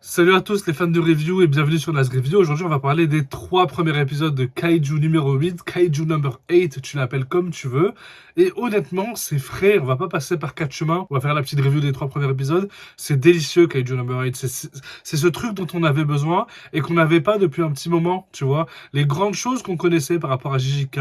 Salut à tous les fans de review et bienvenue sur Nas Review. Aujourd'hui on va parler des 3 premiers épisodes de Kaiju numéro 8, Kaiju number 8, tu l'appelles comme tu veux. Et honnêtement c'est frais, on va pas passer par 4 chemins, on va faire la petite review des 3 premiers épisodes. C'est délicieux Kaiju number 8, c'est ce truc dont on avait besoin et qu'on n'avait pas depuis un petit moment, tu vois. Les grandes choses qu'on connaissait par rapport à JJK,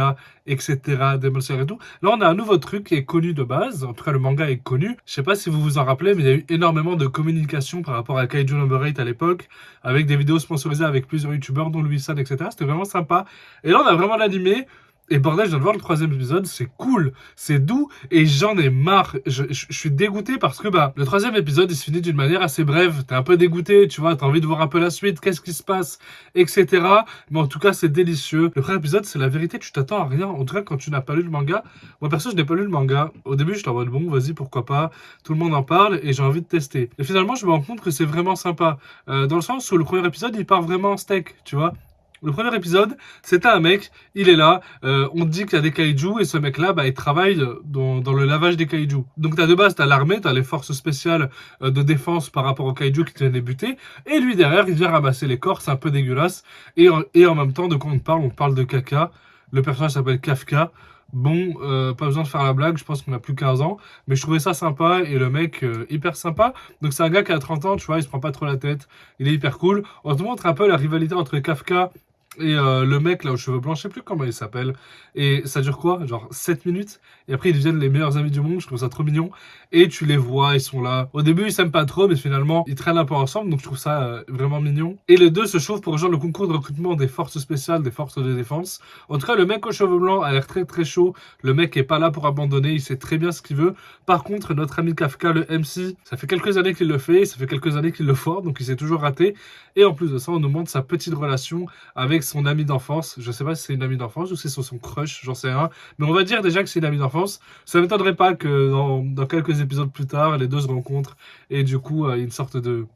etc., Demon Slayer et tout. Là on a un nouveau truc qui est connu de base, en tout cas le manga est connu. Je sais pas si vous vous en rappelez mais il y a eu énormément de communication par rapport à Kaiju number 8 à l'époque, avec des vidéos sponsorisées avec plusieurs youtubeurs, dont Louis San, etc. C'était vraiment sympa. Et là, on a vraiment l'animé. Et bordel, je viens de voir le 3e épisode, c'est cool, c'est doux, et j'en ai marre. Je suis dégoûté parce que le 3e épisode, il se finit d'une manière assez brève. T'es un peu dégoûté, tu vois, t'as envie de voir un peu la suite, qu'est-ce qui se passe, etc. Mais en tout cas, c'est délicieux. Le premier épisode, c'est la vérité, tu t'attends à rien. En tout cas, quand tu n'as pas lu le manga. Moi, perso, je n'ai pas lu le manga. Au début, j'étais en mode, bon, vas-y, pourquoi pas. Tout le monde en parle, et j'ai envie de tester. Et finalement, je me rends compte que c'est vraiment sympa. Dans le sens où le premier épisode, il part vraiment en steak, tu vois. Le premier épisode, c'était un mec, il est là, on te dit qu'il y a des kaiju et ce mec-là, il travaille dans le lavage des kaiju. Donc de base, t'as l'armée, t'as les forces spéciales de défense par rapport aux kaiju qui te viennent les buter, et lui derrière, il vient ramasser les corps, c'est un peu dégueulasse. Et en même temps, de quoi on parle de caca. Le personnage s'appelle Kafka. Bon, pas besoin de faire la blague, je pense qu'on a plus 15 ans, mais je trouvais ça sympa et le mec hyper sympa. Donc c'est un gars qui a 30 ans, tu vois, il se prend pas trop la tête, il est hyper cool. On te montre un peu la rivalité entre Kafka et le mec là aux cheveux blancs, je sais plus comment il s'appelle. Et ça dure quoi? Genre 7 minutes. Et après ils deviennent les meilleurs amis du monde, je trouve ça trop mignon. Et tu les vois, ils sont là. Au début ils s'aiment pas trop, mais finalement ils traînent un peu ensemble, donc je trouve ça vraiment mignon. Et les deux se chauffent pour rejoindre le concours de recrutement des forces spéciales, des forces de défense. En tout cas le mec aux cheveux blancs a l'air très très chaud. Le mec est pas là pour abandonner, il sait très bien ce qu'il veut. Par contre notre ami Kafka, le MC, ça fait quelques années qu'il le fait, ça fait quelques années qu'il le force, donc il s'est toujours raté. Et en plus de ça on nous montre sa petite relation avec son ami d'enfance. Je sais pas si c'est une amie d'enfance ou si c'est son crush, j'en sais rien. Mais on va dire déjà que c'est une amie d'enfance. Ça m'étonnerait pas que dans quelques épisodes plus tard, les deux se rencontrent et du coup, il y a une sorte de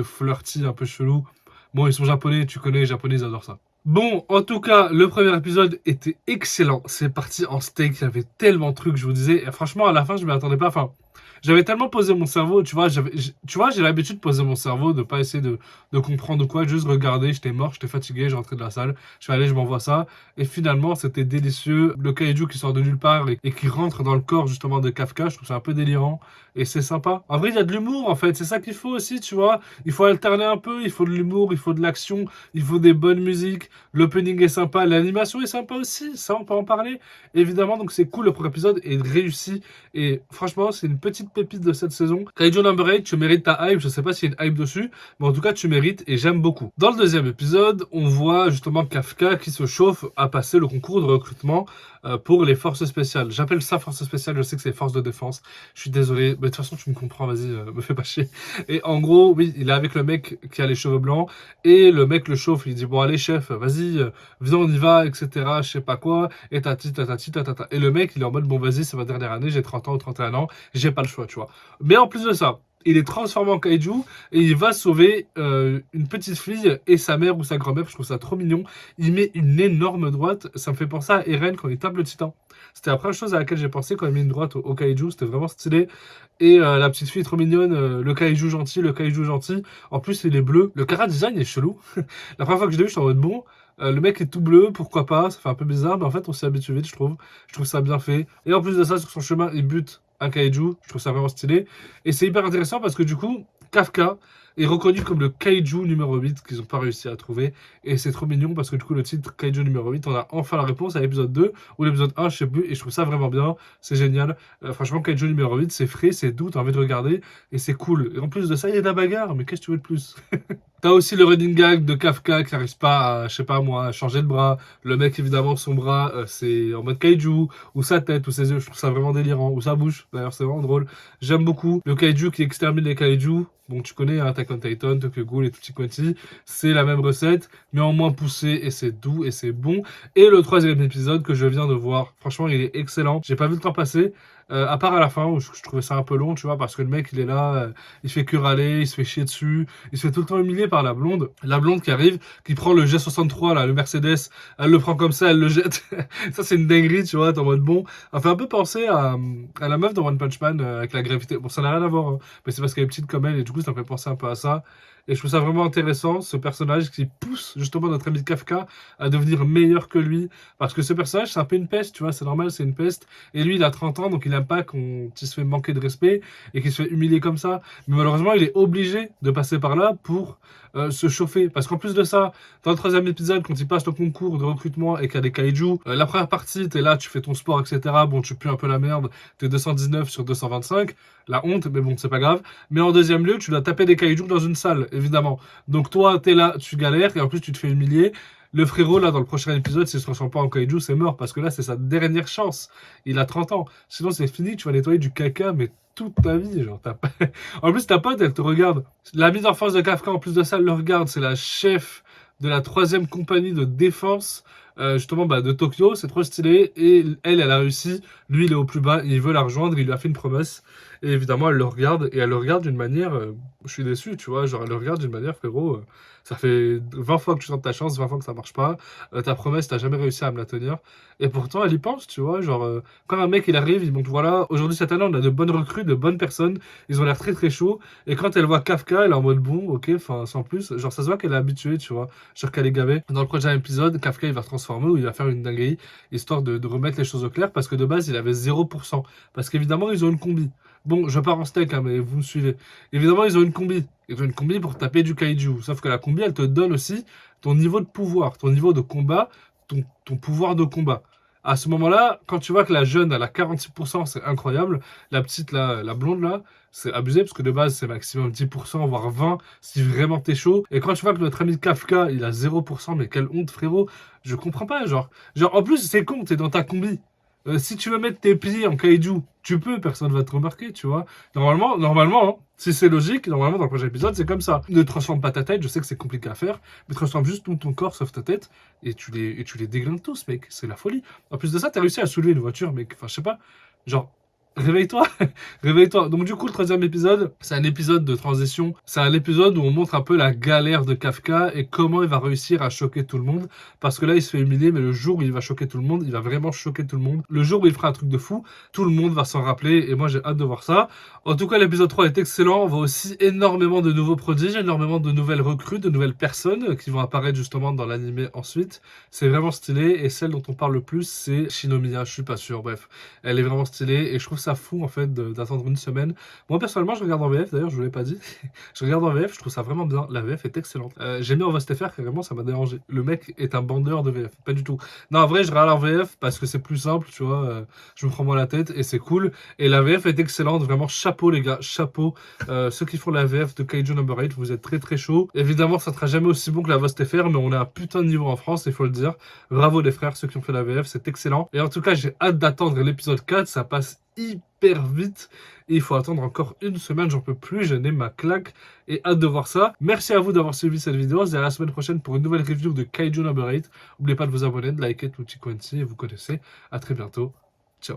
flirty un peu chelou. Bon, ils sont japonais, tu connais, les japonais, ils adorent ça. Bon, en tout cas, le premier épisode était excellent. C'est parti en steak, il y avait tellement de trucs, je vous disais. Et franchement, à la fin, je m'y attendais pas. Enfin, j'avais tellement posé mon cerveau, tu vois, j'ai l'habitude de poser mon cerveau, de pas essayer de comprendre quoi, juste regarder, j'étais mort, j'étais fatigué, je rentrais de la salle, je suis allé, je m'envoie ça, et finalement c'était délicieux, le kaiju qui sort de nulle part et qui rentre dans le corps justement de Kafka, je trouve ça un peu délirant, et c'est sympa. En vrai, il y a de l'humour en fait, c'est ça qu'il faut aussi, tu vois, il faut alterner un peu, il faut de l'humour, il faut de l'action, il faut des bonnes musiques, l'opening est sympa, l'animation est sympa aussi, ça on peut en parler, évidemment, donc c'est cool, le premier épisode est réussi, et franchement, c'est une petite pépite de cette saison. Kaiju number 8, tu mérites ta hype. Je sais pas s'il y a une hype dessus, mais en tout cas, tu mérites et j'aime beaucoup. Dans le deuxième épisode, on voit justement Kafka qui se chauffe à passer le concours de recrutement pour les forces spéciales. J'appelle ça forces spéciales, je sais que c'est forces de défense. Je suis désolé, mais de toute façon, tu me comprends, vas-y, me fais pas chier. Et en gros, oui, il est avec le mec qui a les cheveux blancs et le mec le chauffe. Il dit, bon, allez, chef, vas-y, viens, on y va, etc. Je sais pas quoi. Et tatati, tatati, tatata. Et le mec, il est en mode, bon, vas-y, c'est ma dernière année, j'ai 30 ans ou 31 ans, j'ai pas le choix, tu vois. Mais en plus de ça, il est transformé en kaiju et il va sauver une petite fille et sa mère ou sa grand-mère. Je trouve ça trop mignon. Il met une énorme droite. Ça me fait penser à Eren quand il tape le titan. C'était la première chose à laquelle j'ai pensé quand il met une droite au kaiju. C'était vraiment stylé. Et la petite fille est trop mignonne. Le kaiju gentil, le kaiju gentil. En plus, il est bleu. Le chara design est chelou. La première fois que je l'ai vu, je suis en mode bon. Le mec est tout bleu, pourquoi pas, ça fait un peu bizarre, mais en fait on s'y habitue vite, je trouve. Je trouve ça bien fait. Et en plus de ça, sur son chemin, il bute un kaiju, je trouve ça vraiment stylé. Et c'est hyper intéressant parce que du coup, Kafka est reconnu comme le kaiju numéro 8 qu'ils n'ont pas réussi à trouver. Et c'est trop mignon parce que du coup, le titre kaiju numéro 8, on a enfin la réponse à l'épisode 2 ou l'épisode 1, je sais plus. Et je trouve ça vraiment bien, c'est génial. Franchement, kaiju numéro 8, c'est frais, c'est doux, t'as envie de regarder et c'est cool. Et en plus de ça, il y a de la bagarre, mais qu'est-ce que tu veux de plus? T'as aussi le running gag de Kafka qui n'arrive pas à, je sais pas moi, à changer de bras. Le mec, évidemment, son bras, c'est en mode kaiju, ou sa tête, ou ses yeux, je trouve ça vraiment délirant, ou sa bouche, d'ailleurs, c'est vraiment drôle. J'aime beaucoup. Le kaiju qui extermine les kaiju, bon, tu connais, hein, Attack on Titan, Tokyo Ghoul et Tutti Quanti, c'est la même recette, mais en moins poussé, et c'est doux, et c'est bon. Et le troisième épisode que je viens de voir, franchement, il est excellent. J'ai pas vu le temps passer. À part à la fin où je trouvais ça un peu long, tu vois, parce que le mec il est là, il fait que râler, il se fait chier dessus, il se fait tout le temps humilier par la blonde qui arrive, qui prend le G63 là, le Mercedes, elle le prend comme ça, elle le jette. Ça c'est une dinguerie, tu vois, t'es en mode bon. Elle fait un peu penser à la meuf dans One Punch Man avec la gravité. Bon, ça n'a rien à voir, hein, mais c'est parce qu'elle est petite comme elle et du coup ça me fait penser un peu à ça. Et je trouve ça vraiment intéressant, ce personnage qui pousse justement notre ami Kafka à devenir meilleur que lui. Parce que ce personnage, c'est un peu une peste, tu vois, c'est normal, c'est une peste. Et lui, il a 30 ans, donc il n'aime pas qu'il se fait manquer de respect et qu'il se fait humilier comme ça. Mais malheureusement, il est obligé de passer par là pour se chauffer. Parce qu'en plus de ça, dans le troisième épisode, quand il passe le concours de recrutement et qu'il y a des kaiju, la première partie, t'es là, tu fais ton sport, etc. Bon, tu pues un peu la merde, t'es 219 sur 225, la honte, mais bon, c'est pas grave. Mais en deuxième lieu, tu dois taper des kaiju dans une salle, évidemment. Donc toi, t'es là, tu galères, et en plus, tu te fais humilier. Le frérot, là, dans le prochain épisode, s'il se transforme pas en kaiju, c'est mort, parce que là, c'est sa dernière chance. Il a 30 ans. Sinon, c'est fini, tu vas nettoyer du caca, mais toute ta vie, genre, t'as pas... En plus, ta pote, elle te regarde. L'amie d'enfance de Kafka, en plus de ça, elle le regarde. C'est la chef de la 3e compagnie de défense, justement, de Tokyo. C'est trop stylé. Et elle a réussi. Lui, il est au plus bas. Il veut la rejoindre. Il lui a fait une promesse. Et évidemment, elle le regarde. Et elle le regarde d'une manière... je suis déçu, tu vois. Genre, elle le regarde d'une manière, frérot... ça fait 20 fois que tu tentes ta chance, 20 fois que ça marche pas. Ta promesse, t'as jamais réussi à me la tenir. Et pourtant, elle y pense, tu vois. Genre, quand un mec, il arrive, il montre, voilà, aujourd'hui, cette année, on a de bonnes recrues, de bonnes personnes. Ils ont l'air très, très chauds. Et quand elle voit Kafka, elle est en mode bon, ok, enfin, sans plus. Genre, ça se voit qu'elle est habituée, tu vois. Genre, qu'elle est gavée. Dans le prochain épisode, Kafka, il va se transformer ou il va faire une dinguerie, histoire de remettre les choses au clair, parce que de base, il avait 0%. Parce qu'évidemment, ils ont une combi. Bon, je pars en steak, hein, mais vous me suivez. Évidemment, ils ont une combi. Ils ont une combi pour taper du kaiju. Sauf que la combi, elle te donne aussi ton niveau de pouvoir, ton niveau de combat, ton pouvoir de combat. À ce moment-là, quand tu vois que la jeune, elle a 46%, c'est incroyable. La petite, là, la blonde, là, c'est abusé, parce que de base, c'est maximum 10%, voire 20%, si vraiment t'es chaud. Et quand tu vois que notre ami Kafka, il a 0%, mais quelle honte, frérot. Je comprends pas, genre, en plus, c'est con, t'es dans ta combi. Si tu veux mettre tes pieds en kaiju, tu peux, personne va te remarquer, tu vois. Normalement, hein, si c'est logique, normalement dans le prochain épisode, c'est comme ça. Ne transforme pas ta tête, je sais que c'est compliqué à faire, mais transforme juste tout ton corps sauf ta tête, et tu les déglingues tous, mec. C'est la folie. En plus de ça, t'as réussi à soulever une voiture, mec. Enfin, je sais pas. Genre, réveille-toi, réveille-toi. Donc du coup, le troisième épisode, c'est un épisode de transition. C'est un épisode où on montre un peu la galère de Kafka et comment il va réussir à choquer tout le monde. Parce que là, il se fait humilier, mais le jour où il va choquer tout le monde, il va vraiment choquer tout le monde. Le jour où il fera un truc de fou, tout le monde va s'en rappeler et moi, j'ai hâte de voir ça. En tout cas, l'épisode 3 est excellent. On voit aussi énormément de nouveaux prodiges, énormément de nouvelles recrues, de nouvelles personnes qui vont apparaître justement dans l'anime ensuite. C'est vraiment stylé et celle dont on parle le plus, c'est Shinomiya. Je suis pas sûr, bref. Elle est vraiment stylée et je trouve ça fou en fait d'attendre une semaine. Moi personnellement je regarde en VF, d'ailleurs je vous l'ai pas dit. Je regarde en VF, je trouve ça vraiment bien. La VF est excellente. J'ai mis en VSTFR carrément, ça m'a dérangé. Le mec est un bandeur de VF, pas du tout. Non en vrai je regarde en VF parce que c'est plus simple, tu vois. Je me prends moins la tête et c'est cool. Et la VF est excellente, vraiment chapeau les gars, chapeau. Ceux qui font la VF de Kaiju Number 8, vous êtes très très chaud. Évidemment ça ne sera jamais aussi bon que la VSTFR, mais on a un putain de niveau en France, il faut le dire. Bravo les frères, ceux qui ont fait la VF, c'est excellent. Et en tout cas j'ai hâte d'attendre l'épisode 4, ça passe hyper vite et il faut attendre encore une semaine, j'en peux plus, j'en ai ma claque et hâte de voir ça. Merci à vous d'avoir suivi cette vidéo, on se dit à la semaine prochaine pour une nouvelle review de Kaiju Number 8. N'oubliez pas de vous abonner, de liker tout petit coin et vous connaissez. À très bientôt, ciao.